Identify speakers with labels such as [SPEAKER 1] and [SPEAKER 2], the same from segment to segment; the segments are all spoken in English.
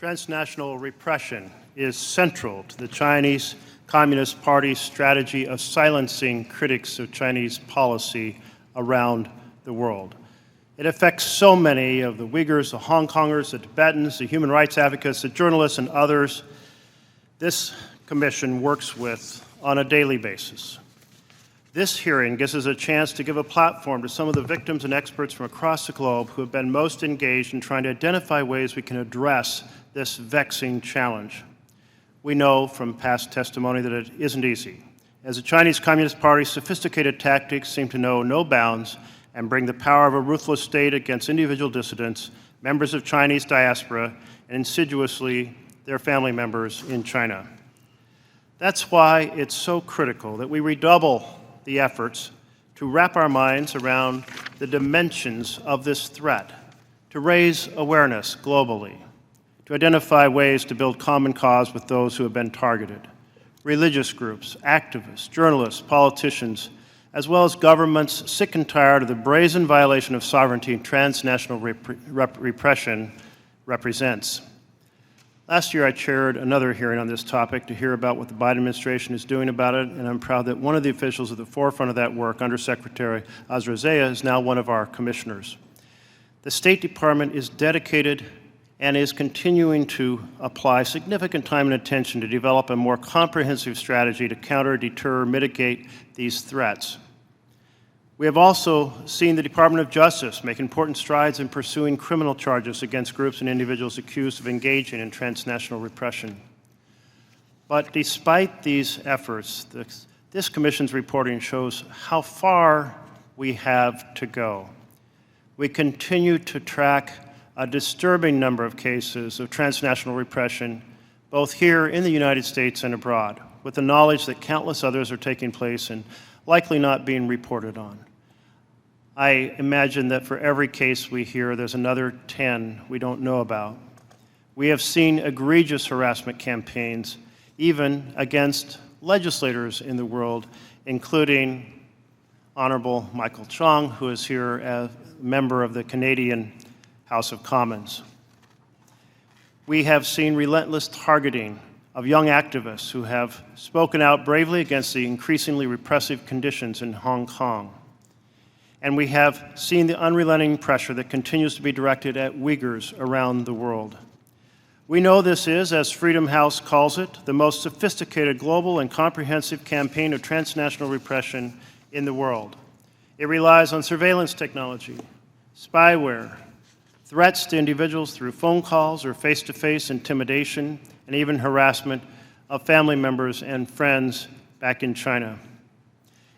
[SPEAKER 1] Transnational repression is central to the Chinese Communist Party's strategy of silencing critics of Chinese policy around the world. It affects so many of the Uyghurs, the Hong Kongers, the Tibetans, the human rights advocates, the journalists, and others this commission works with on a daily basis. This hearing gives us a chance to give a platform to some of the victims and experts from across the globe who have been most engaged in trying to identify ways we can address this vexing challenge. We know from past testimony that it isn't easy, as the Chinese Communist Party's sophisticated tactics seem to know no bounds and bring the power of a ruthless state against individual dissidents, members of Chinese diaspora, and insidiously their family members in China. That's why it's so critical that we redouble the efforts to wrap our minds around the dimensions of this threat, to raise awareness globally, to identify ways to build common cause with those who have been targeted, religious groups, activists, journalists, politicians, as well as governments sick and tired of the brazen violation of sovereignty transnational repression represents. Last year, I chaired another hearing on this topic to hear about what the Biden administration is doing about it, and I'm proud that one of the officials at the forefront of that work, Undersecretary Azrazea, is now one of our commissioners. The State Department is dedicated and is continuing to apply significant time and attention to develop a more comprehensive strategy to counter, deter, mitigate these threats. We have also seen the Department of Justice make important strides in pursuing criminal charges against groups and individuals accused of engaging in transnational repression. But despite these efforts, this Commission's reporting shows how far we have to go. We continue to track a disturbing number of cases of transnational repression, both here in the United States and abroad, with the knowledge that countless others are taking place and likely not being reported on. I imagine that for every case we hear, there's another 10 we don't know about. We have seen egregious harassment campaigns, even against legislators in the world, including Honorable Michael Chong, who is here as a member of the Canadian House of Commons. We have seen relentless targeting of young activists who have spoken out bravely against the increasingly repressive conditions in Hong Kong. And we have seen the unrelenting pressure that continues to be directed at Uyghurs around the world. We know this is, as Freedom House calls it, the most sophisticated global and comprehensive campaign of transnational repression in the world. It relies on surveillance technology, spyware, threats to individuals through phone calls or face-to-face intimidation, and even harassment of family members and friends back in China.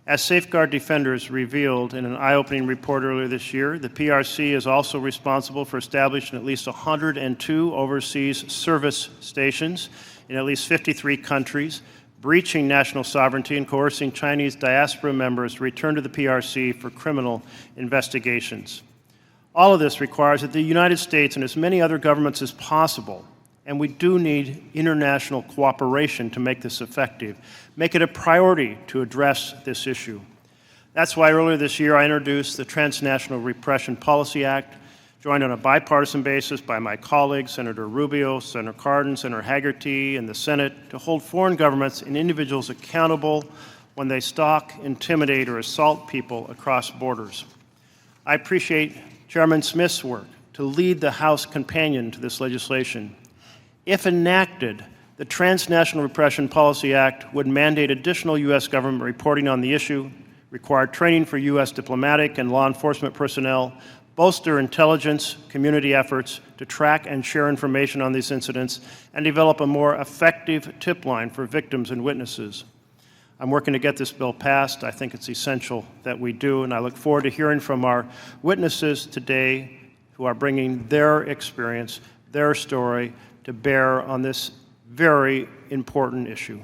[SPEAKER 1] As Safeguard Defenders revealed in an eye-opening report earlier this year, the PRC is also responsible for establishing at least 102 overseas service stations in at least 53 countries, breaching national sovereignty and coercing Chinese diaspora members to return to the PRC for criminal investigations. All of this requires that the United States and as many other governments as possible, and we do need international cooperation to make this effective, make it a priority to address this issue. That's why earlier this year I introduced the Transnational Repression Policy Act, joined on a bipartisan basis by my colleagues, Senator Rubio, Senator Cardin, Senator Hagerty, and the Senate, to hold foreign governments and individuals accountable when they stalk, intimidate, or assault people across borders. I appreciate Chairman Smith's work to lead the House companion to this legislation. If enacted, the Transnational Repression Policy Act would mandate additional U.S. government reporting on the issue, require training for U.S. diplomatic and law enforcement personnel, bolster intelligence community efforts to track and share information on these incidents, and develop a more effective tip line for victims and witnesses. I'm working to get this bill passed. I think it's essential that we do, and I look forward to hearing from our witnesses today who are bringing their experience, their story, to bear on this very important issue.